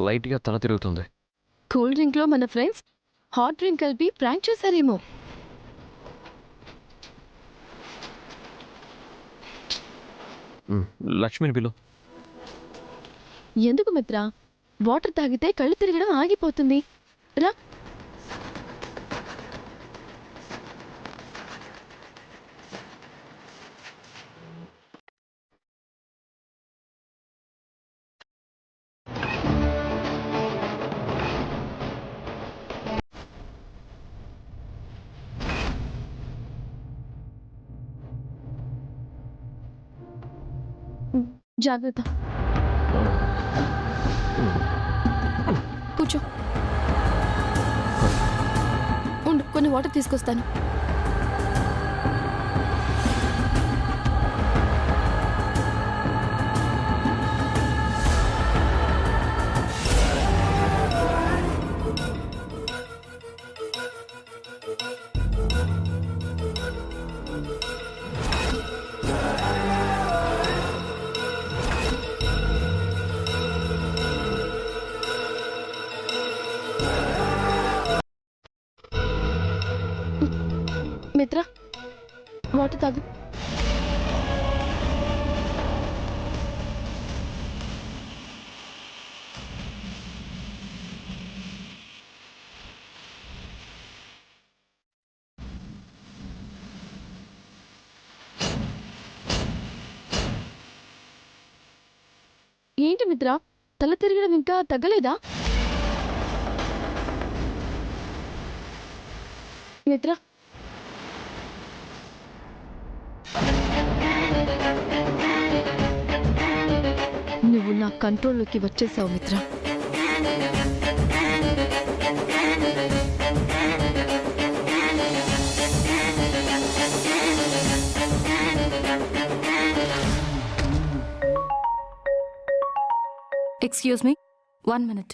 లైట్గా తల తిరుగుతుంది. కూల్ డ్రింక్లో మన ఫ్రెండ్స్ హాట్ డ్రింక్ కలిపి ప్రాంక్ చేశారేమో. లక్ష్మిని పిలు. ఎందుకు మిత్ర? వాటర్ తాగితే కళ్ళు తిరగడం ఆగిపోతుంది. రా. జాగ్రత్త. కూర్చో. ఉండు, కొన్ని వాటర్ తీసుకొస్తాను. మిత్ర, వాటర్ తాగు. ఏంటి మిత్ర, తల తిరగడం ఇంకా తగ్గలేదా? మిత్ర, నువ్వు నా కంట్రోల్లోకి వచ్చేసావు మిత్ర. Excuse me, 1 minute.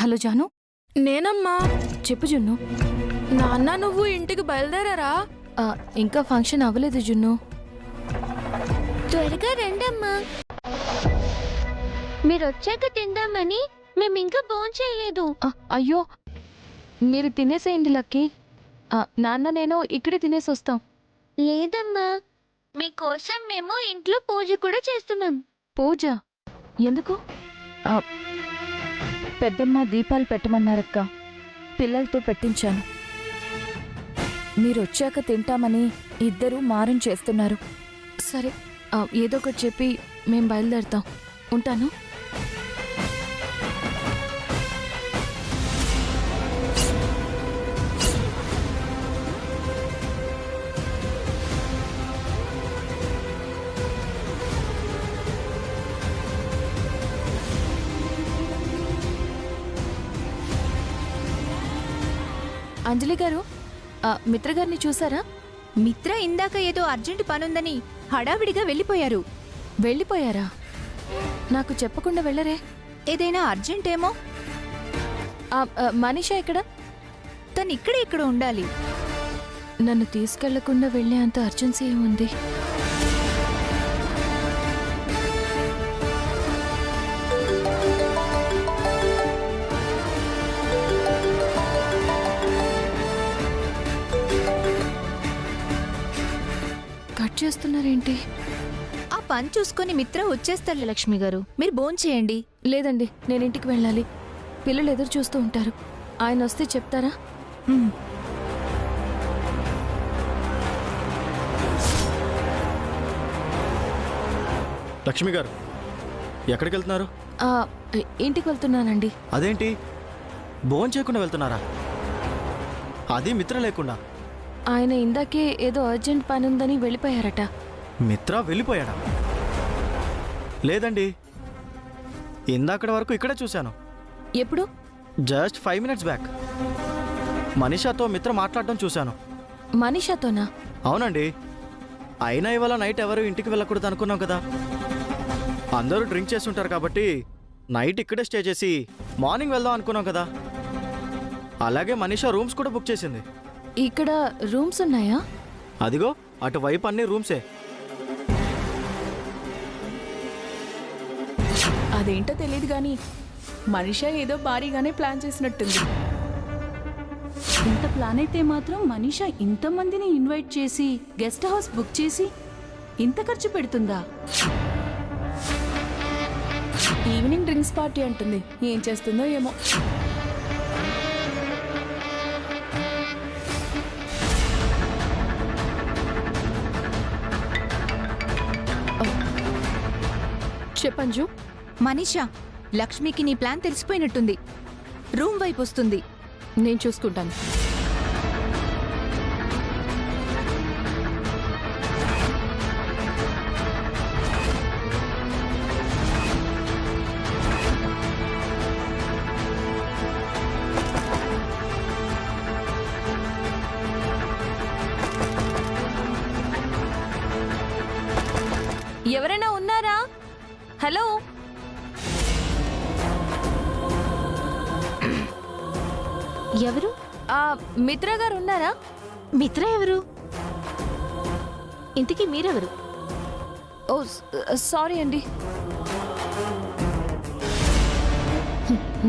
హలో జాను. నేనమ్మా. చెప్పు జున్ను. నాన్న నువ్వు ఇంటికి బయలుదేరారా? ఇంకా ఫంక్షన్ అవ్వలేదు జున్ను. త్వరగా రండమ్మా. మీరు వచ్చాక తిందామని మేము ఇంకా భోంచేయలేదు. అయ్యో, మీరు తినేసేయండి లక్కీ. నాన్న నేను ఇక్కడే తినేసి వస్తాం. లేదమ్మా, మీకోసం మేము ఇంట్లో పూజ కూడా చేస్తున్నాం. పూజ ఎందుకు? పెద్దమ్మ దీపాలు పెట్టమన్నారక్క, పిల్లలతో పెట్టించాను. మీరు వచ్చాక తింటామని ఇద్దరూ మారం చేస్తున్నారు. సరే, ఏదో ఒకటి చెప్పి మేం బయలుదేరుతాం. ఉంటాను. అంజలి గారు, మిత్రగారిని చూసారా? మిత్ర ఇందాక ఏదో అర్జెంటు పనుందని హడావిడిగా వెళ్ళిపోయారు. వెళ్ళిపోయారా? నాకు చెప్పకుండా వెళ్ళరే? ఏదైనా అర్జెంటేమో. మనీషా ఎక్కడ? తను ఇక్కడ ఉండాలి. నన్ను తీసుకెళ్లకుండా వెళ్ళే అంత అర్జెన్సీ ఏముంది? కట్ చేస్తున్నారేంటి? ఆ పని చూసుకొని మిత్ర వచ్చేస్తాడు. లక్ష్మి గారు, మీరు భోంచేయండి. లేదండి, నేను ఇంటికి వెళ్ళాలి. పిల్లలు ఎదురు చూస్తూ ఉంటారు. ఆయన వస్తే చెప్తారా? లక్ష్మి గారు, ఎక్కడికి వెళ్తున్నారు? ఇంటికి వెళ్తున్నానండి. అదేంటి, భోజనం చేయకుండా వెళ్తున్నారా? అది మిత్ర లేకుండా? ఆయన ఇందాకే ఏదో అర్జెంట్ పని ఉందని వెళ్ళిపోయారట. మిత్ర వెళ్ళిపోయాడా? లేదండి, ఇందాకటి వరకు ఇక్కడే చూశాను. ఎప్పుడు? జస్ట్ 5 minutes బ్యాక్ మనీషాతో మిత్ర మాట్లాడడం చూశాను. మనీషాతోనా? అవునండి. అయినా ఇవాళ నైట్ ఎవరు ఇంటికి వెళ్ళకూడదు అనుకున్నాం కదా. అందరూ డ్రింక్ చేసి ఉంటారు కాబట్టి నైట్ ఇక్కడే స్టే చేసి మార్నింగ్ వెళ్దాం అనుకున్నాం కదా. అలాగే మనీషా రూమ్స్ కూడా బుక్ చేసింది. ఇక్కడ రూమ్స్ ఉన్నాయా? అదిగో అటువైపు అన్ని రూమ్సే. అదేంటో తెలియదు కానీ మనీషా ఏదో భారీగానే ప్లాన్ చేసినట్టుంది. ఇంత ప్లాన్ అయితే మాత్రం మనీషా ఇంతమందిని ఇన్వైట్ చేసి గెస్ట్ హౌస్ బుక్ చేసి ఇంత ఖర్చు పెడుతుందా? ఈవినింగ్ డ్రింక్స్ పార్టీ అంటుంది, ఏం చేస్తుందో ఏమో. చెప్పంజు. మనీషా, లక్ష్మికి నీ ప్లాన్ తెలిసిపోయినట్టుంది. రూమ్ వైపు వస్తుంది. నేను చూసుకుంటాను. ఎవరైనా ఉన్నారా? హలో, ఎవరు? మిత్ర గారు ఉన్నారా? మిత్ర ఎవరు? ఇంతకీ మీరెవరు? ఓ సారీ అండి.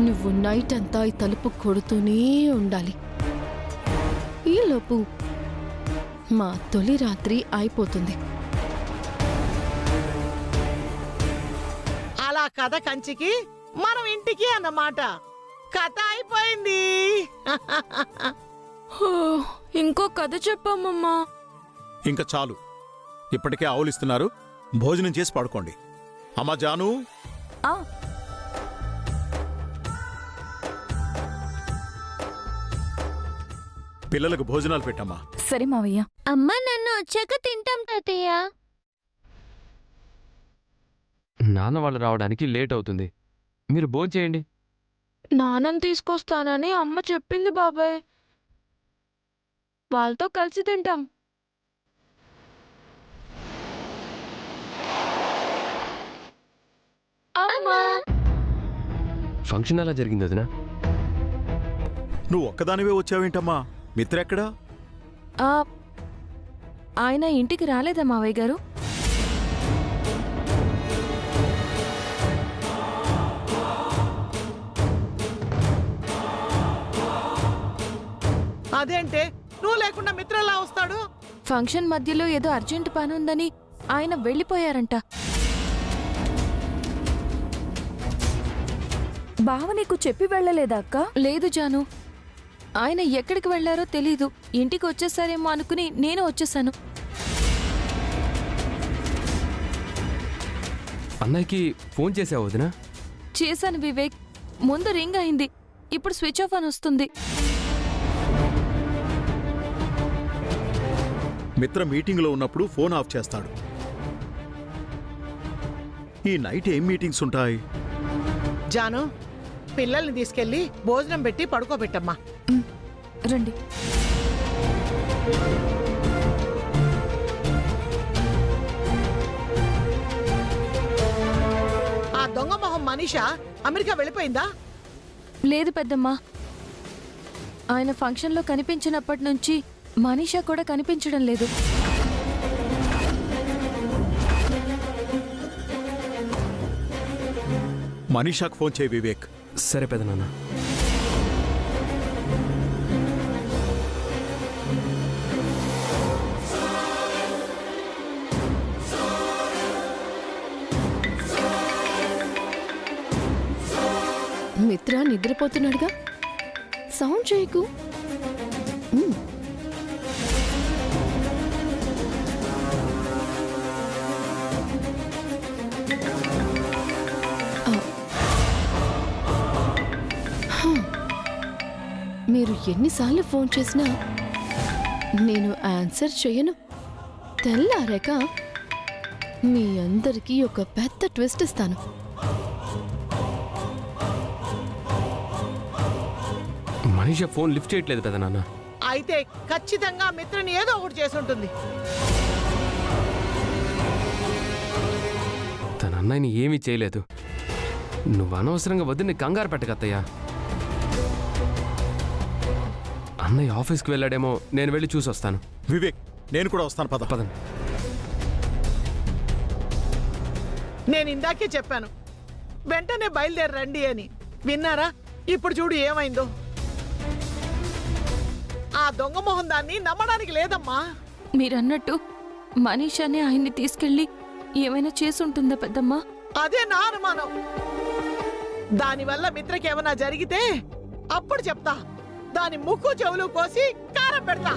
నువ్వు నైట్ అంతా ఈ తలుపు కొడుతూనే ఉండాలి. ఈలోపు మా తొలి రాత్రి అయిపోతుంది. అలా కథ కంచికి మనం ఇంటికి అన్నమాట. కథ అయిపోయింది. ఇంకో కథ చెప్పమ్మమ్మా. ఇంకా చాలు, ఇప్పటికే ఆవులిస్తున్నారు. భోజనం చేసి పడుకోండి. అమ్మా జాను, పిల్లలకు భోజనాలు పెట్టమ్మా. సరే మావయ్య. అమ్మ నన్ను వచ్చాక తింటాం తాతయ్య. నాన్న వాళ్ళు రావడానికి లేట్ అవుతుంది, మీరు భోంచేయండి. నాన్నని తీసుకొస్తానని అమ్మ చెప్పింది బాబాయ్. వాళ్ళతో కలిసి తింటాం. అమ్మా, ఫంక్షన్ ఎలా జరిగింది వదినా? నువ్వు ఒక్కదానివే వచ్చావేంటమ్మా? మిత్ర ఎక్కడా? ఆయన ఇంటికి రాలేదా మావయ్య గారు? అదేంటే నువ్వు లేకుండా మిత్ర ఎలా వస్తాడు? ఫంక్షన్ మధ్యలో ఏదో అర్జెంట్ పని ఉందని ఆయన వెళ్ళిపోయారంట. బావ నీకు చెప్పి వెళ్ళలేదా అక్క? లేదు జాను, ఆయన ఎక్కడికి వెళ్లారో తెలీదు. ఇంటికి వచ్చేసారేమో అనుకుని నేను వచ్చేసాను. అన్నయ్యకి ఫోన్ చేసావు వదినా? చేశాను వివేక్. ముందు రింగ్ అయింది, ఇప్పుడు స్విచ్ ఆఫ్ అని వస్తుంది. మిత్ర మీటింగ్లో ఉన్నప్పుడు ఫోన్ ఆఫ్ చేస్తాడు. ఈ నైట్ ఏం మీటింగ్స్ ఉంటాయి? జాను, పిల్లల్ని తీసుకెళ్లి భోజనం పెట్టి పడుకోబెట్టమ్మా. రండి. ఆ దొంగ మొహం మనీషా అమెరికా వెళ్ళిపోయిందా? లేదు పెద్దమ్మా, ఆయన ఫంక్షన్లో కనిపించినప్పటి నుంచి మనీషా కూడా కనిపించడం లేదు. మనీషాకు ఫోన్ చేయి వివేక్. సరే పెదనాన్న. మిత్ర నిద్రపోతున్నాడుగా, సౌండ్ చేయకు. మీరు ఎన్నిసార్లు ఫోన్ చేసినా నేను ఆన్సర్ చేయను. తెల్లారాక మీ అందరికీ ఒక పెద్ద ట్విస్ట్ ఇస్తాను. మనీషా ఫోన్ లిఫ్ట్ చేయట్లేదు పెదనాన్న. అయితే ఖచ్చితంగా మిత్రని ఏదో ఒకటి చేసి ఉంటుంది. తన అన్నయ్యని ఏమీ చేయలేదు. నువ్వు అనవసరంగా వదిన్ని కంగారు పెట్టకత్తయ్యా. అన్నయ్య ఆఫీస్కి వెళ్ళాడేమో, నేను వెళ్ళి చూసి వస్తాను. వివేక్, నేను కూడా వస్తాను. పదండి. నేను ఇందాకే చెప్పాను, వెంటనే బయలుదేరి రండి అని. విన్నారా? ఇప్పుడు చూడు ఏమైందో. ఆ దొంగ మొహం దాన్ని నమ్మడానికి లేదమ్మా. మీరన్నట్టు మనీషానే ఆయన్ని తీసుకెళ్ళి ఏమైనా చేసుంటుందా పెద్దమ్మా? అదే నా అనుమానం. దానివల్ల మిత్రకి ఏమైనా జరిగితే అప్పుడు చెప్తా. దాని ముక్కు చెవులు కోసి కారం పెడతా.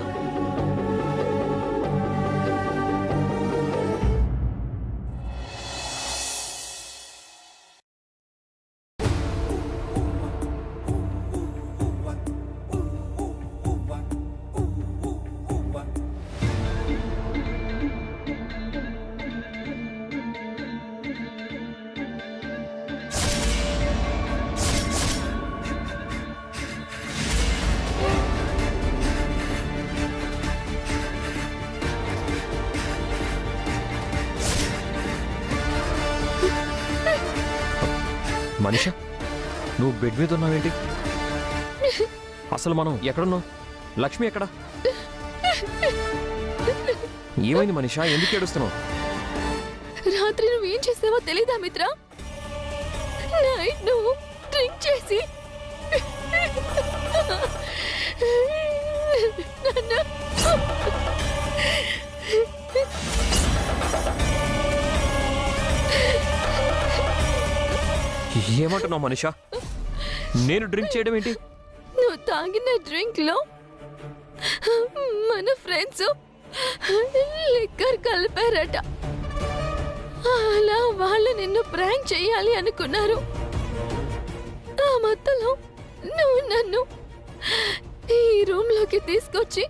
మనీషా, నువ్వు బెడ్ మీద ఉన్నావేంటి? అసలు మనం ఎక్కడున్నావు? లక్ష్మి ఎక్కడ? ఏమైంది మనీషా? ఎందుకు ఏడుస్తున్నావు? రాత్రి నువ్వేం చేసావో తెలీదా మిత్ర? నైట్ నువ్వు డ్రింక్ చేసి నన్ను ఏమంటున్నావు మనీషా? నేను డ్రింక్ చేయడం ఏంటి? నువ్వు తాగిన డ్రింక్ లో మన ఫ్రెండ్స్ లిక్కర్ కలిపారట. అలా వాళ్ళు నిన్ను ప్రాంక్ చేయాలి అనుకున్నారు. ఆ మత్తులో నువ్వు నన్ను ఈ రూమ్ లోకి తీసుకొచ్చి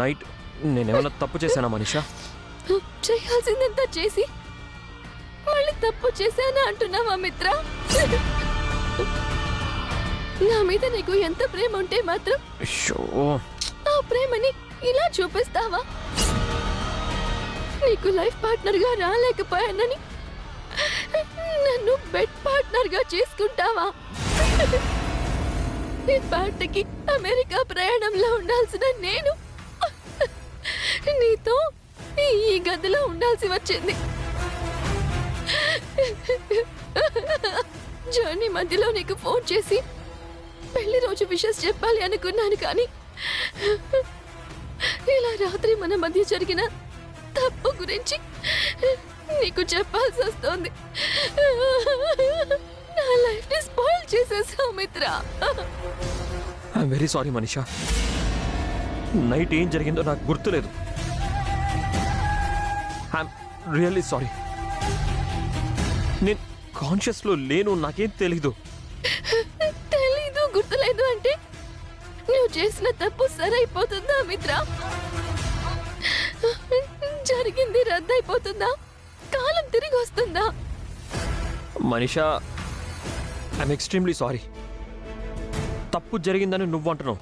నైట్ నేనేమన్నా తప్పు చేశానా మనీషా? చేయాల్సిందంతా చేసి మళ్ళీ తప్పు చేశానా అంటున్నావా మిత్ర? నా మీద నీకు ఎంత ప్రేమ ఉంటే మాత్రం ఆ ప్రేమని ఇలా చూపిస్తావా? నీకు లైఫ్ పార్ట్నర్ గా రాలేకపోయానని నన్ను బెడ్ పార్ట్నర్ గా చేసుకుంటావా? ఈ పాటకి అమెరికా ప్రయాణంలో ఉండాల్సిన నేను నీతో ఈ గదిలో ఉండాల్సి వచ్చింది. జర్నీ మధ్యలో నీకు ఫోన్ చేసి పెళ్లి రోజు విషెస్ చెప్పాలి అనుకున్నాను, కానీ ఇలా రాత్రి మన మధ్య జరిగిన తప్పు గురించి నీకు చెప్పాల్సి వస్తోంది. నా లైఫ్ ని స్పాయిల్ చేసేసావు మిత్ర. I'm very sorry Manisha. Night ఏం జరిగిందో నాకు గుర్తులేదు. I'm really sorry. నేను కాన్షియస్లో లేను, నాకేం తెలీదు. తెలీదు, గుర్తులేదు అంటే నువ్వు చేసిన తప్పు సరైపోతుందా మిత్ర? జరిగింది రద్దయిపోతుందా? కాలం తిరిగి వస్తుందా? Manisha, I'm extremely sorry. తప్పు జరిగిందని నువ్వు అంటున్నావు.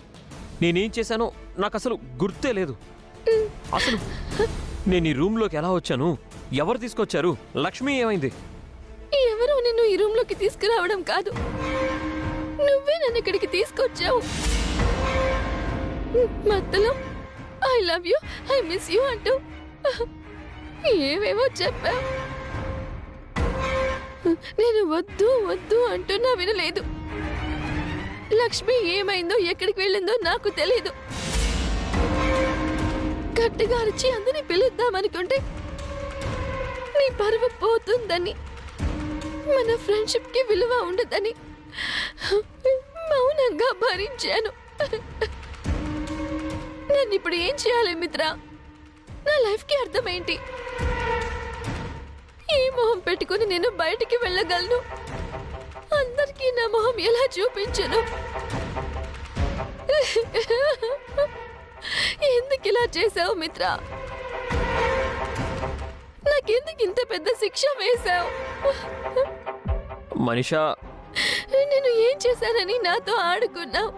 నేనేం చేశానో నాకు అసలు గుర్తే లేదు. అసలు నేను ఈ రూమ్లోకి ఎలా వచ్చాను? ఎవరు తీసుకొచ్చారు? లక్ష్మి ఏమైంది? ఎవరో నిన్ను ఈ రూమ్ లోకి తీసుకురావడం కాదు, నువ్వే నన్ను ఇక్కడికి తీసుకొచ్చావు. మధ్యలో I love you, I miss you అంటూ ఏవేవో చెప్పావు. నేను వద్దు వద్దు అంటున్నా వినలేదు. లక్ష్మి ఏమైందో, ఎక్కడికి వెళ్ళిందో నాకు తెలీదు. గట్టిగా అరిచి అందరినీ పిలుద్దామనుకుంటే నీ పరువు పోతుందని, మన ఫ్రెండ్షిప్ కి విలువ ఉండదని మౌనంగా భరించాను. నన్ను ఇప్పుడు ఏం చేయాలి మిత్ర? నా లైఫ్ కి అర్థం ఏంటి? ఏ మొహం పెట్టుకుని నేను బయటికి వెళ్ళగలను? అందరికీ నా మొహం ఎలా చూపించను? ఎందుకు ఇలా చేసావు మిత్ర? నాకెందుకు ఇంత పెద్ద శిక్ష వేశావు? మనీషా, నేను ఏం చేశానని నాతో ఆడుకున్నావు?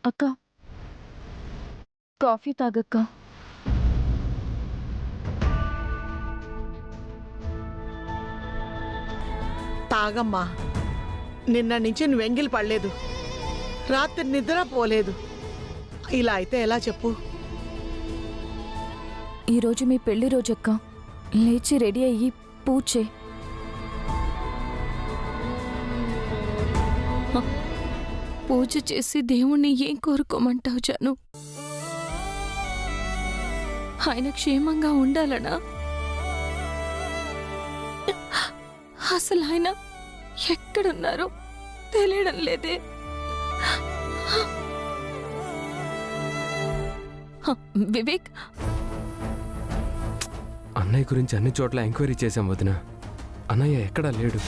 అక్క కాఫీ తాగక్క. తాగమ్మా. నిన్న నుంచి నువ్వు ఎంగిలి పడలేదు, రాత్రి నిద్ర పోలేదు. ఇలా అయితే ఎలా చెప్పు? ఈరోజు మీ పెళ్లి రోజక్క. లేచి రెడీ అయ్యి పూజ చేయి. పూజ చేసి దేవుణ్ణి ఏం కోరుకోమంటావు జాను? ఆయన క్షేమంగా ఉండాలనా? అసలు ఆయన ఎక్కడున్నారో తెలియడం లేదే. వివేక్, అన్నయ్య గురించి అన్ని చోట్ల ఎంక్వైరీ చేశాం వదిన. అన్నయ్య ఎక్కడా లేడు.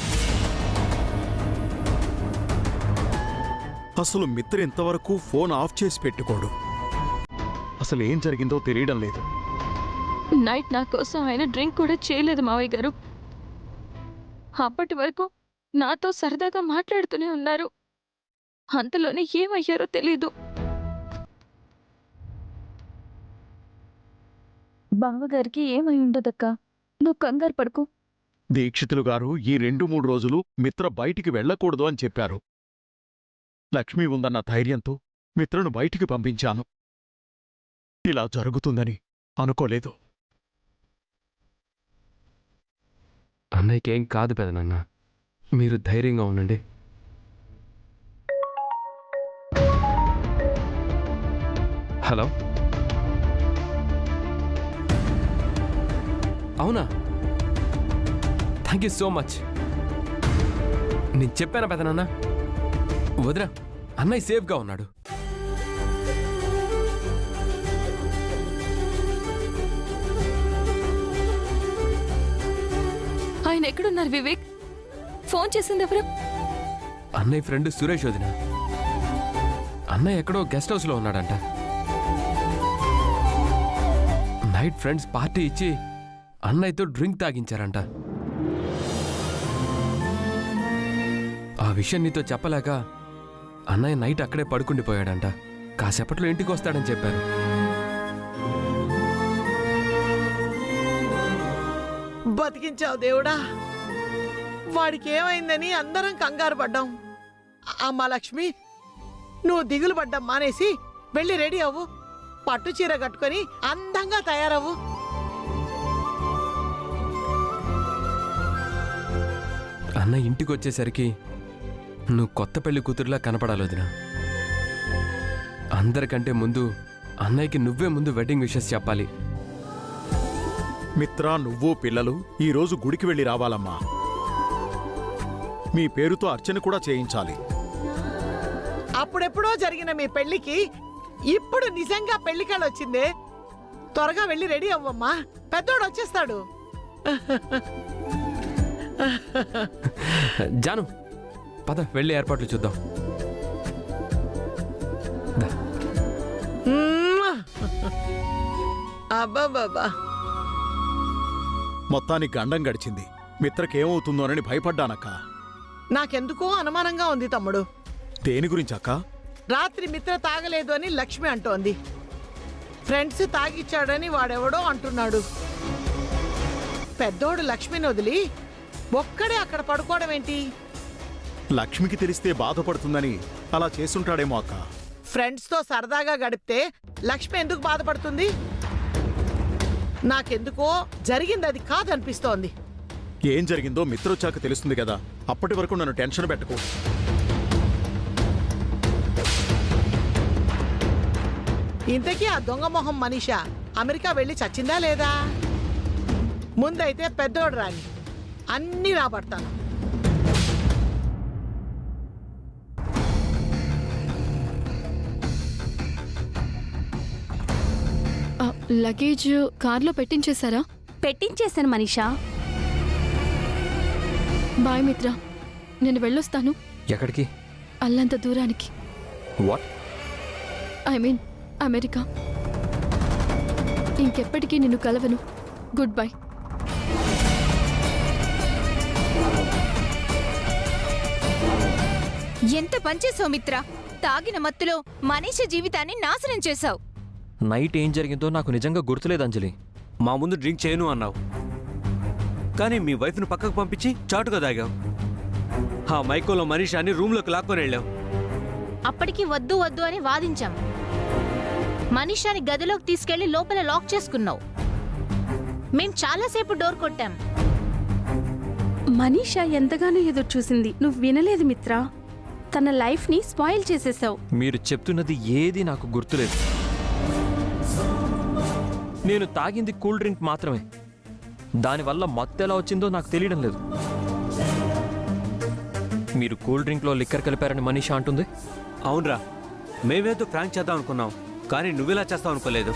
అసలు మిత్ర ఇంతవరకు ఫోన్ ఆఫ్ చేసి పెట్టుకోడు. అసలు ఏం జరిగిందో తెలియడం లేదు. నైట్ నా కోసం ఆయన డ్రింక్ కూడా చేయలేదు మావయ్య గారు. అప్పటి వరకు నాతో సరదాగా మాట్లాడుతూనే ఉన్నారు. అంతలోనే ఏమయ్యారో తెలీదు. బావగారికి ఏమై ఉండదక్క, నువ్వు కంగారు పడుకో. దీక్షితులు గారు ఈ 2-3 రోజులు మిత్ర బయటికి వెళ్ళకూడదు అని చెప్పారు. లక్ష్మి ఉందన్న ధైర్యంతో మిత్రను బయటికి పంపించాను. ఇలా జరుగుతుందని అనుకోలేదు. అన్నయ్యకి ఏం కాదు పెదనాన్న, మీరు ధైర్యంగా ఉండండి. హలో, అవునా? Thank you so much. నేను చెప్పానా పెదనాన్న? వదినా, అన్నయ్య సేఫ్గా ఉన్నాడు. ఆయన ఎక్కడున్నారు వివేక్? ఫోన్ చేసింది ఎవరు? అన్నయ్య ఫ్రెండ్ సురేష్ వదిన. అన్నయ్య ఎక్కడో గెస్ట్ హౌస్లో ఉన్నాడంట. నైట్ ఫ్రెండ్స్ పార్టీ ఇచ్చి అన్నయ్యతో డ్రింక్ తాగించారంట. ఆ విషయం నీతో చెప్పలేక అన్నయ్య నైట్ అక్కడే పడుకుండిపోయాడంట. కాసేపట్లో ఇంటికి వస్తాడని చెప్పారు. బతికించావు దేవుడా. వాడికి ఏమైందని అందరం కంగారు పడ్డాం. అమ్మా లక్ష్మి, నువ్వు దిగులు పడ్డం మానేసి వెళ్ళి రెడీ అవ్వు. పట్టు చీర కట్టుకొని అందంగా తయారవ్వు. అన్న ఇంటికి వచ్చేసరికి నువ్వు కొత్త పెళ్లి కూతురులా కనపడాలి వదిన. అందరికంటే ముందు అన్నయ్యకి నువ్వే ముందు వెడ్డింగ్ విషెస్ చెప్పాలి. మిత్ర, నువ్వు పిల్లలు ఈరోజు గుడికి వెళ్ళి రావాలమ్మా. మీ పేరుతో అర్చన కూడా చేయించాలి. అప్పుడెప్పుడో జరిగిన మీ పెళ్లికి ఇప్పుడు నిజంగా పెళ్లికాళ్ళు వచ్చిందే. త్వరగా వెళ్ళి రెడీ అవ్వమ్మా, పెద్దోడు వచ్చేస్తాడు. జాను, పద వెళ్ళి ఏర్పాట్లు చూద్దాం. దా. అబ్బాబాబా, మొత్తానికి గండం గడిచింది. మిత్రకేమవుతుందోనని భయపడ్డానక్క. నాకెందుకో అనుమానంగా ఉంది తమ్ముడు. దేని గురించక్క? రాత్రి మిత్ర తాగలేదు అని లక్ష్మి అంటోంది. ఫ్రెండ్స్ తాగిచ్చాడని వాడెవడో అంటున్నాడు. పెద్దోడు లక్ష్మిని వదిలి ఒక్కడే అక్కడ పడుకోవడం ఏంటి? లక్ష్మికి తెలిస్తే బాధపడుతుందని అలా చేసుంటాడేమో అక్క. ఫ్రెండ్స్తో సరదాగా గడిపితే లక్ష్మి ఎందుకు బాధపడుతుంది? నాకెందుకో జరిగింది అది కాదనిపిస్తోంది. ఏం జరిగిందో మిత్రొచ్చాక తెలుస్తుంది కదా. అప్పటి వరకు నన్ను టెన్షన్ పెట్టుకో. ఇంతకీ ఆ దొంగ మొహం మనీషా అమెరికా వెళ్ళి చచ్చిందా లేదా? ముందైతే పెద్దోడు రాని అన్నీ రాబడతాను. లగేజ్ కార్లో పెట్టించేశారా? పెట్టించేశాను మనీషా. బాయ్ మిత్ర, నేను వెళ్ళొస్తాను. ఎక్కడికి? అల్లంత దూరానికి. వాట్? I mean America. ఇంకెప్పటికీ నిన్ను కలవను. Good bye. ఎంత పనిచేసావు మిత్ర. తాగిన మత్తులో మనీష జీవితాన్ని నాశనం చేశావు. నైట్ ఏం జరిగిందో నాకు నిజంగా గుర్తులేదు అంజలి. మా ముందు డ్రింక్ చేయను అన్నావు, కానీ మీ వైఫ్ను పక్కకు పంపించి చాటుగా తాగావు. ఆ మైకోలో మనీషాని రూమ్లోకి లాక్కొని వెళ్ళావు. అప్పటికి వద్దు వద్దు అని వాదించాం. మనీషాని గదిలోకి తీసుకెళ్లి లోపల లాక్ చేసుకున్నావు. మేం చాలాసేపు డోర్ కొట్టాం. మనీషా ఎంతగానో ఎదురు చూసింది, నువ్వు వినలేదు మిత్రా. తన లైఫ్ని స్పాయిల్ చేసేసావు. మీరు చెప్తున్నది ఏది నాకు గుర్తులేదు. నేను తాగింది కూల్ డ్రింక్ మాత్రమే. దానివల్ల మత్తు ఎలా వచ్చిందో నాకు తెలియడం లేదు. మీరు కూల్ డ్రింక్లో లిక్కర్ కలిపారని మనీషా అంటుంది. అవునరా, మేమేదో ప్రాంక్ చేద్దాం అనుకున్నాం, కానీ నువ్విలా చేస్తావు అనుకోలేదు.